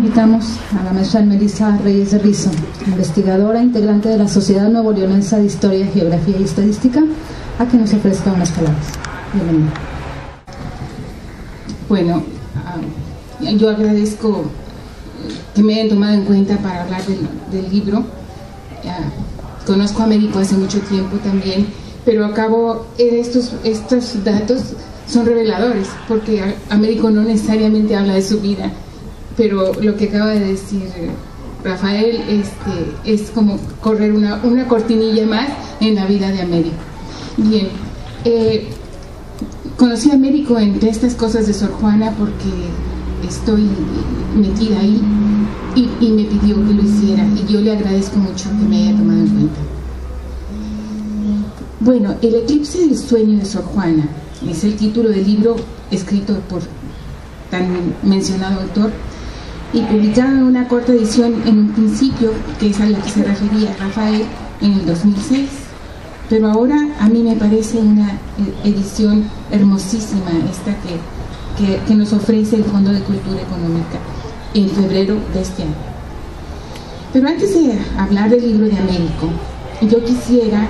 invitamos a la maestra Melissa Reyes de Rizo, investigadora, integrante de la Sociedad Nuevo Leonesa de Historia, Geografía y Estadística, a que nos ofrezca unas palabras. Bienvenida. Bueno, yo agradezco que me hayan tomado en cuenta para hablar del libro. Conozco a Américo hace mucho tiempo también, pero estos datos son reveladores, porque Américo no necesariamente habla de su vida, pero lo que acaba de decir Rafael es como correr una cortinilla más en la vida de Américo. Bien, conocí a Américo entre estas cosas de Sor Juana porque estoy metida ahí y me pidió que lo hiciera, y yo le agradezco mucho que me haya tomado en cuenta. Bueno, El eclipse del sueño de Sor Juana es el título del libro escrito por tan mencionado autor y publicado en una corta edición en un principio, que es a la que se refería Rafael, en el 2006, pero ahora a mí me parece una edición hermosísima esta que nos ofrece el Fondo de Cultura Económica en febrero de este año. Pero antes de hablar del libro de Américo, yo quisiera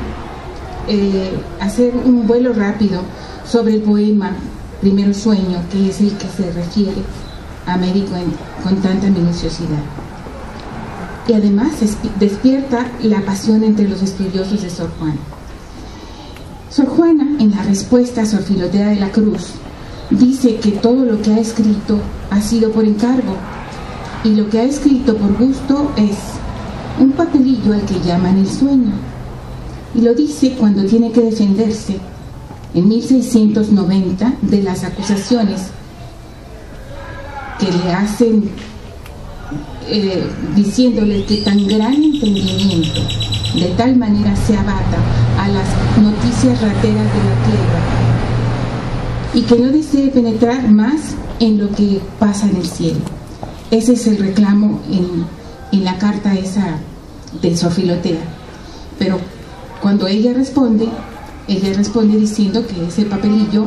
hacer un vuelo rápido sobre el poema Primero Sueño, que es el que se refiere a Américo con tanta minuciosidad. Y además despierta la pasión entre los estudiosos de Sor Juana. Sor Juana, en la respuesta a Sor Filotea de la Cruz, dice que todo lo que ha escrito ha sido por encargo, y lo que ha escrito por gusto es un papelillo al que llaman el sueño, y lo dice cuando tiene que defenderse en 1690 de las acusaciones que le hacen diciéndole que tan gran entendimiento de tal manera se abata a las noticias rateras de la tierra y que no desee penetrar más en lo que pasa en el cielo. Ese es el reclamo en la carta esa de Sor Filotea. Pero cuando ella responde diciendo que ese papelillo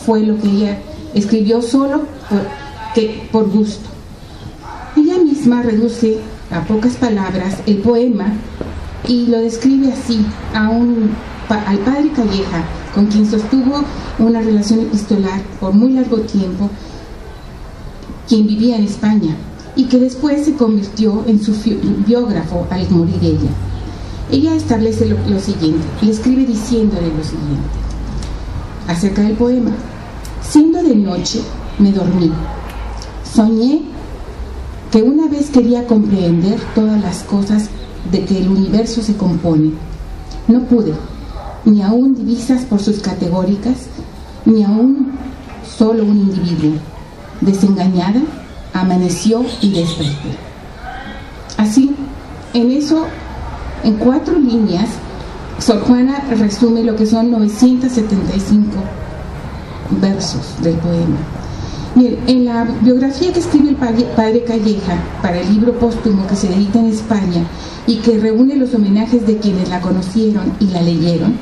fue lo que ella escribió solo por gusto. Ella misma reduce a pocas palabras el poema y lo describe así al padre Calleja, con quien sostuvo una relación epistolar por muy largo tiempo, quien vivía en España y que después se convirtió en su biógrafo al morir ella. Ella establece lo siguiente, le escribe diciéndole lo siguiente acerca del poema: siendo de noche me dormí, soñé que una vez quería comprehender todas las cosas de que el universo se compone. No pude, ni aún divisas por sus categóricas, ni aún solo un individuo. Desengañada, amaneció y desperté. Así, en 4 líneas, Sor Juana resume lo que son 975 versos del poema. Bien, en la biografía que escribe el padre Calleja para el libro póstumo que se edita en España y que reúne los homenajes de quienes la conocieron y la leyeron,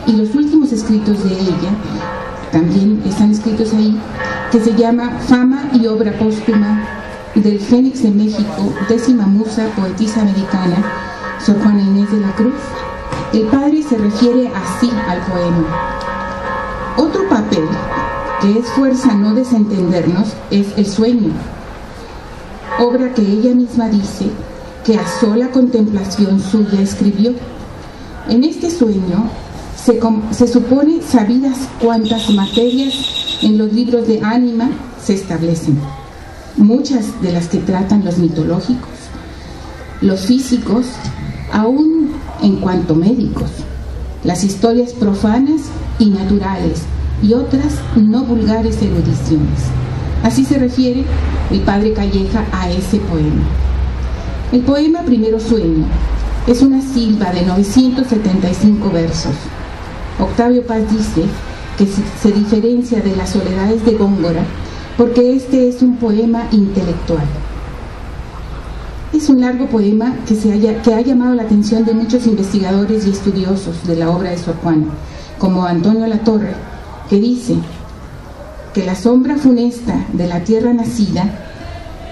y los últimos escritos de ella, también están escritos ahí, que se llama Fama y obra póstuma del Fénix de México, 10ª musa poetisa americana, Sor Juana Inés de la Cruz. El padre se refiere así al poema: otro papel que es fuerza no desentendernos es el sueño, obra que ella misma dice que a sola contemplación suya escribió. En este sueño se supone sabidas cuantas materias en los libros de ánima se establecen, muchas de las que tratan los mitológicos, los físicos, aún en cuanto médicos, las historias profanas y naturales, y otras no vulgares erudiciones. Así se refiere el padre Calleja a ese poema. El poema Primero Sueño es una silva de 975 versos. Octavio Paz dice que se diferencia de las Soledades de Góngora porque este es un poema intelectual. Es un largo poema que ha llamado la atención de muchos investigadores y estudiosos de la obra de Sor Juana, como Antonio Latorre, que dice que la sombra funesta de la tierra nacida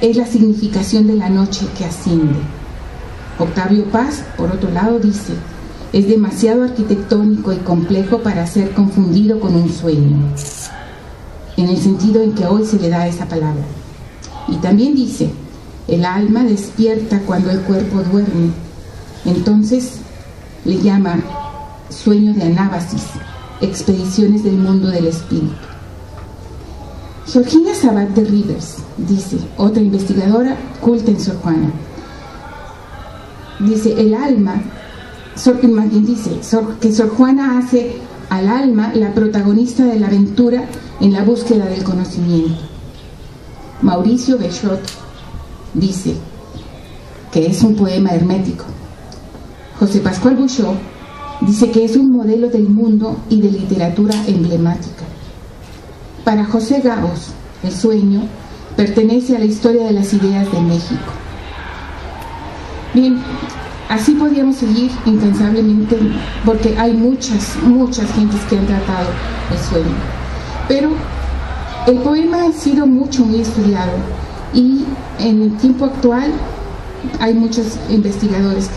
es la significación de la noche que asciende. Octavio Paz, por otro lado, dice: es demasiado arquitectónico y complejo para ser confundido con un sueño, en el sentido en que hoy se le da esa palabra. Y también dice: el alma despierta cuando el cuerpo duerme. Entonces le llama sueño de anábasis, expediciones del mundo del espíritu. Georgina Sabat de Rivers dice, otra investigadora culta en Sor Juana, dice: el alma, más bien dice que Sor Juana hace al alma la protagonista de la aventura en la búsqueda del conocimiento. Mauricio Bechot dice que es un poema hermético. José Pascual Bouchot dice que es un modelo del mundo y de literatura emblemática. Para José Gaos, el sueño pertenece a la historia de las ideas de México. Bien, así podríamos seguir incansablemente, porque hay muchas gentes que han tratado el sueño. Pero el poema ha sido muy estudiado, y en el tiempo actual hay muchos investigadores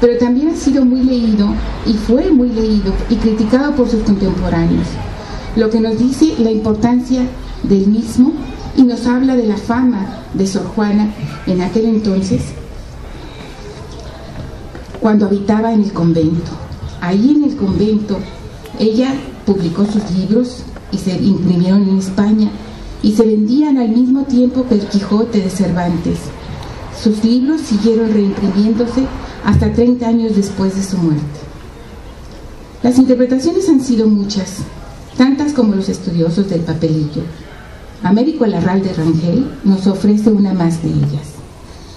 pero también ha sido muy leído, y fue muy leído y criticado por sus contemporáneos, lo que nos dice la importancia del mismo, y nos habla de la fama de Sor Juana en aquel entonces, cuando habitaba en el convento. Ahí en el convento ella publicó sus libros y se imprimieron en España y se vendían al mismo tiempo que el Quijote de Cervantes. Sus libros siguieron reimprimiéndose hasta 30 años después de su muerte. Las interpretaciones han sido muchas, tantas como los estudiosos del papelillo. Américo Larralde Rangel nos ofrece una más de ellas,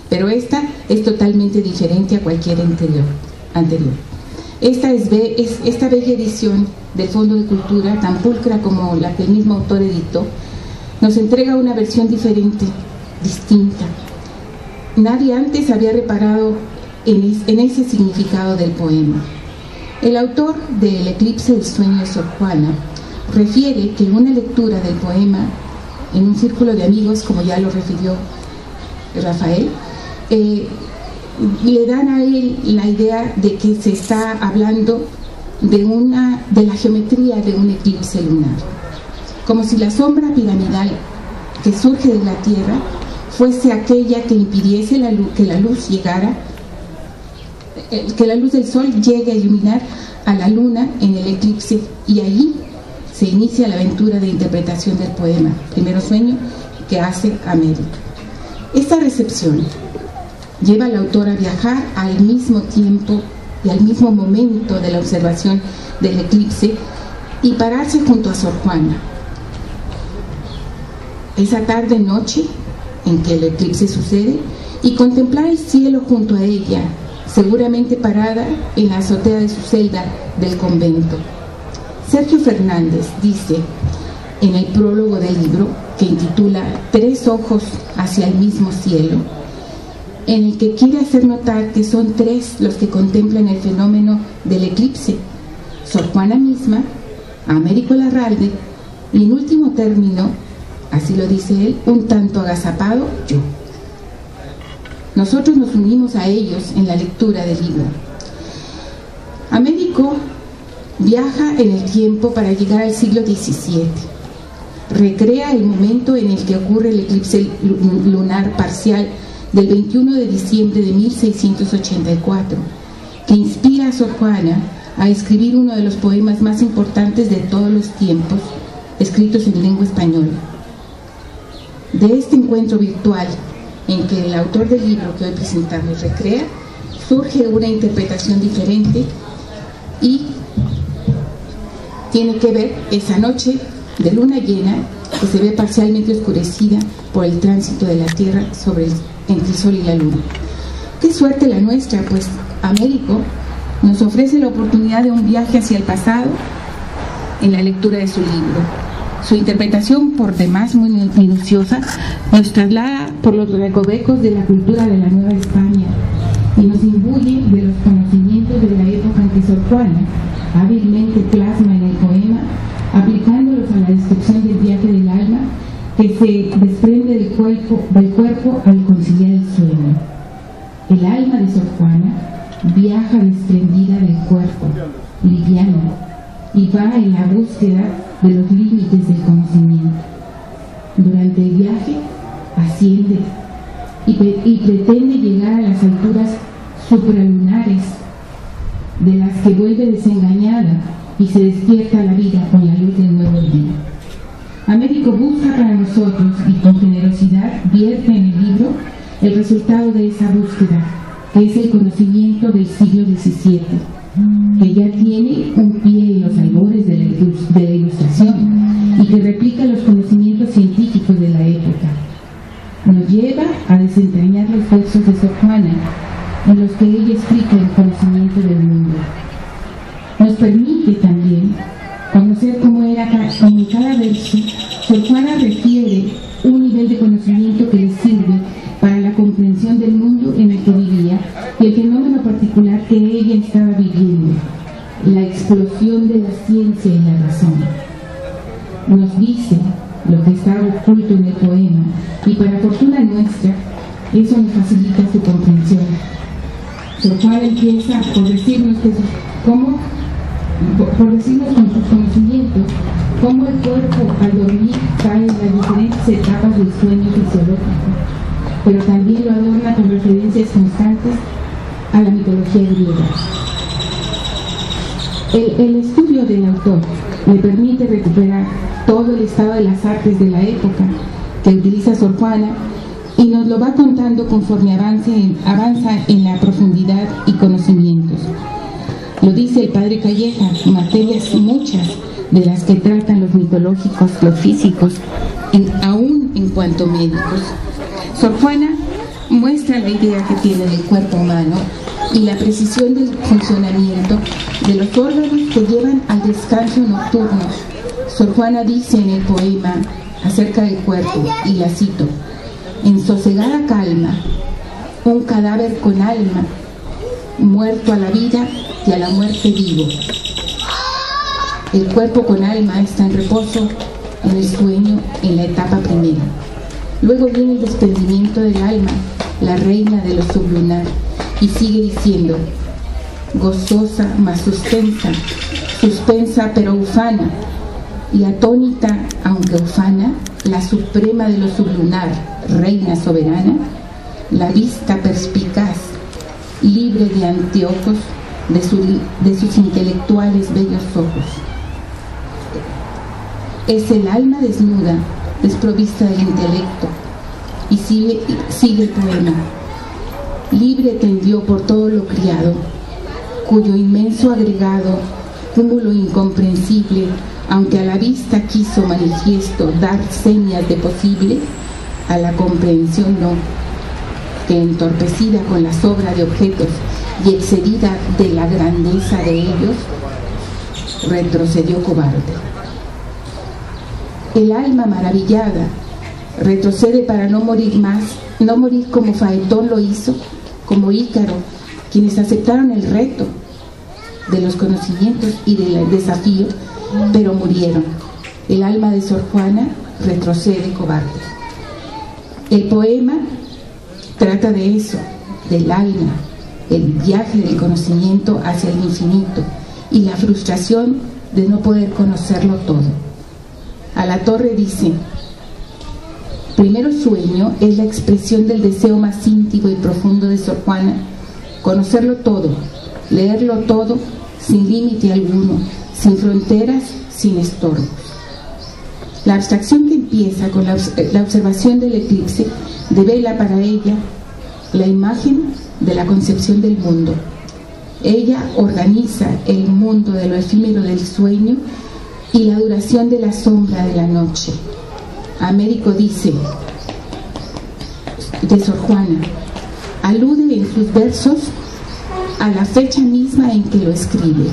pero esta es totalmente diferente a cualquier anterior. Esta bella edición del Fondo de Cultura, tan pulcra como la que el mismo autor editó, nos entrega una versión diferente, distinta. Nadie antes había reparado en ese significado del poema. El autor de El eclipse del sueño de Sor Juana refiere que en una lectura del poema en un círculo de amigos, como ya lo refirió Rafael, le dan a él la idea de que se está hablando de la geometría de un eclipse lunar, como si la sombra piramidal que surge de la Tierra fuese aquella que impidiese que la luz del sol llegue a iluminar a la luna en el eclipse, y allí se inicia la aventura de interpretación del poema, primero sueño que hace América. Esta recepción lleva al autor a viajar al mismo tiempo y al mismo momento de la observación del eclipse y pararse junto a Sor Juana. Esa tarde-noche en que el eclipse sucede, y contemplar el cielo junto a ella, seguramente parada en la azotea de su celda del convento. Sergio Fernández dice en el prólogo del libro, que intitula Tres ojos hacia el mismo cielo, en el que quiere hacer notar que son tres los que contemplan el fenómeno del eclipse: Sor Juana misma, Américo Larralde, y en último término, así lo dice él, un tanto agazapado, yo. Nosotros nos unimos a ellos en la lectura del libro. Américo viaja en el tiempo para llegar al siglo XVII. Recrea el momento en el que ocurre el eclipse lunar parcial del 21 de diciembre de 1684, que inspira a Sor Juana a escribir uno de los poemas más importantes de todos los tiempos, escritos en lengua española. De este encuentro virtual, en que el autor del libro que hoy presentamos recrea, surge una interpretación diferente, y tiene que ver esa noche de luna llena que se ve parcialmente oscurecida por el tránsito de la Tierra entre el Sol y la Luna. Qué suerte la nuestra, pues Américo nos ofrece la oportunidad de un viaje hacia el pasado en la lectura de su libro. Su interpretación, por demás muy minuciosa, nos traslada por los recovecos de la cultura de la Nueva España y nos imbuye de los conocimientos de la época en que Sor Juana hábilmente plasma en el poema, aplicándolos a la descripción del viaje del alma que se desprende desprende del cuerpo al conciliar el sueño. El alma de Sor Juana viaja desprendida del cuerpo, liviana, y va en la búsqueda de los límites del conocimiento. Durante el viaje asciende y pretende llegar a las alturas supralunares, de las que vuelve desengañada y se despierta a la vida con la luz del nuevo día. Américo busca para nosotros y con generosidad vierte en el libro el resultado de esa búsqueda, que es el conocimiento del siglo XVII, que ya tiene un pie en los albores de la Ilustración y que replica los conocimientos científicos de la época. Nos lleva a desentrañar los versos de Sor Juana, en los que ella explica el conocimiento del mundo. Nos permite también conocer cómo en cada verso Sor Juana refiere un nivel de conocimiento que le sirve para la comprensión del mundo en el que vivía y el fenómeno particular que ella estaba viviendo, la explosión de la ciencia y la razón. Nos dice lo que está oculto en el poema y, para fortuna nuestra, eso nos facilita su comprensión. Sor Juana empieza por decirnos con sus conocimientos cómo el cuerpo al dormir cae en las diferentes etapas del sueño fisiológico, pero también lo adorna con referencias constantes a la mitología griega. El estudio del autor le permite recuperar todo el estado de las artes de la época que utiliza Sor Juana y nos lo va contando conforme avanza en la profundidad y conocimientos. Lo dice el padre Calleja, materias muchas de las que tratan los mitológicos, los físicos, aún en cuanto médicos. Sor Juana muestra la idea que tiene del cuerpo humano y la precisión del funcionamiento de los órganos que llevan al descanso nocturno. Sor Juana dice en el poema acerca del cuerpo, y la cito: en sosegada calma, un cadáver con alma, muerto a la vida y a la muerte vivo. El cuerpo con alma está en reposo, en el sueño, en la etapa primera. Luego viene el desprendimiento del alma, la reina de lo sublunar, y sigue diciendo: gozosa mas suspensa pero ufana, y atónita aunque ufana, la suprema de lo sublunar, reina soberana, la vista perspicaz, libre de anteojos de sus intelectuales bellos ojos. Es el alma desnuda, desprovista del intelecto, y sigue el poema. Libre tendió por todo lo criado, cuyo inmenso agregado, cúmulo incomprensible, aunque a la vista quiso manifiesto dar señas de posible, a la comprensión no, que entorpecida con la sobra de objetos y excedida de la grandeza de ellos, retrocedió cobarde. El alma maravillada retrocede para no morir más, no morir como Faetón lo hizo, como Ícaro, quienes aceptaron el reto de los conocimientos y del desafío, pero murieron. El alma de Sor Juana retrocede cobarde. El poema trata de eso, del alma, el viaje del conocimiento hacia el infinito y la frustración de no poder conocerlo todo. A la Torre dice: primero sueño es la expresión del deseo más íntimo y profundo de Sor Juana, conocerlo todo, leerlo todo sin límite alguno, sin fronteras, sin estorbos. La abstracción que empieza con la observación del eclipse devela para ella la imagen de la concepción del mundo. Ella organiza el mundo de lo efímero del sueño y la duración de la sombra de la noche. Américo dice de Sor Juana: alude en sus versos a la fecha misma en que lo escribe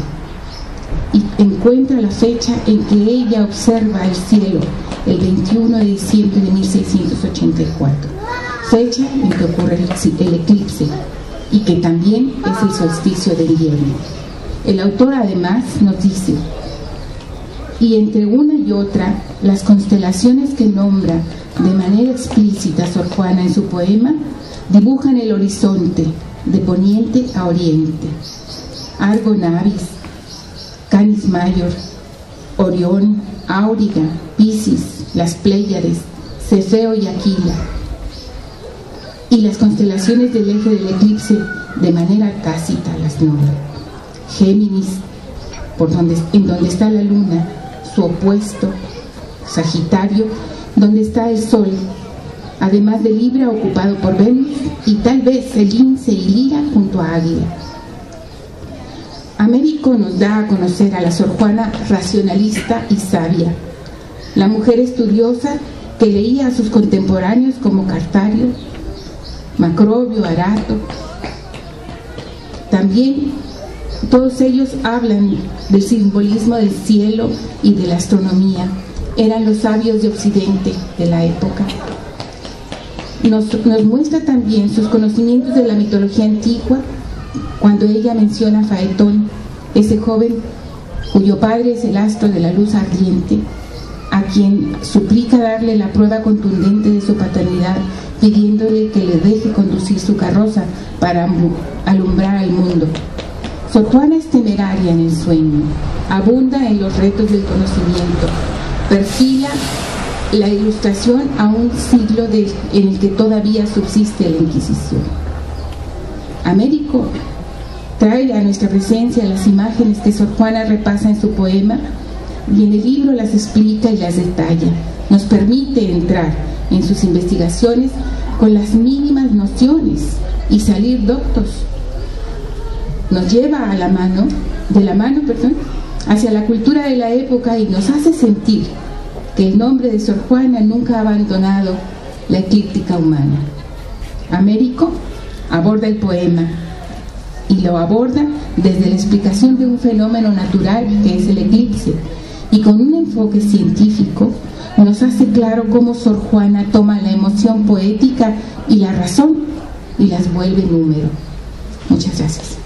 y encuentra la fecha en que ella observa el cielo, el 21 de diciembre de 1684, fecha en que ocurre el eclipse y que también es el solsticio de invierno. El autor además nos dice: y entre una y otra, las constelaciones que nombra de manera explícita Sor Juana en su poema dibujan el horizonte de poniente a oriente. Argo Navis, Canis Major, Orión, Auriga, Piscis, las Pléyades, Cefeo y Aquila. Y las constelaciones del eje del eclipse de manera tácita las nombra. Géminis, en donde está la luna, su opuesto, Sagitario, donde está el Sol, además de Libra ocupado por Venus y tal vez el Lince y Lira junto a Águila. Américo nos da a conocer a la Sor Juana racionalista y sabia, la mujer estudiosa que leía a sus contemporáneos como Cartario, Macrobio, Arato. También todos ellos hablan del simbolismo del cielo y de la astronomía. Eran los sabios de Occidente de la época. Nos muestra también sus conocimientos de la mitología antigua cuando ella menciona a Faetón, ese joven cuyo padre es el astro de la luz ardiente, a quien suplica darle la prueba contundente de su paternidad, pidiéndole que le deje conducir su carroza para alumbrar al mundo. Sor Juana es temeraria en el sueño, abunda en los retos del conocimiento, perfila la ilustración a un siglo en el que todavía subsiste la Inquisición. Américo trae a nuestra presencia las imágenes que Sor Juana repasa en su poema y en el libro las explica y las detalla. Nos permite entrar en sus investigaciones con las mínimas nociones y salir doctos. Nos lleva de la mano, hacia la cultura de la época y nos hace sentir que el nombre de Sor Juana nunca ha abandonado la eclíptica humana. Américo aborda el poema y lo aborda desde la explicación de un fenómeno natural que es el eclipse, y con un enfoque científico nos hace claro cómo Sor Juana toma la emoción poética y la razón y las vuelve número. Muchas gracias.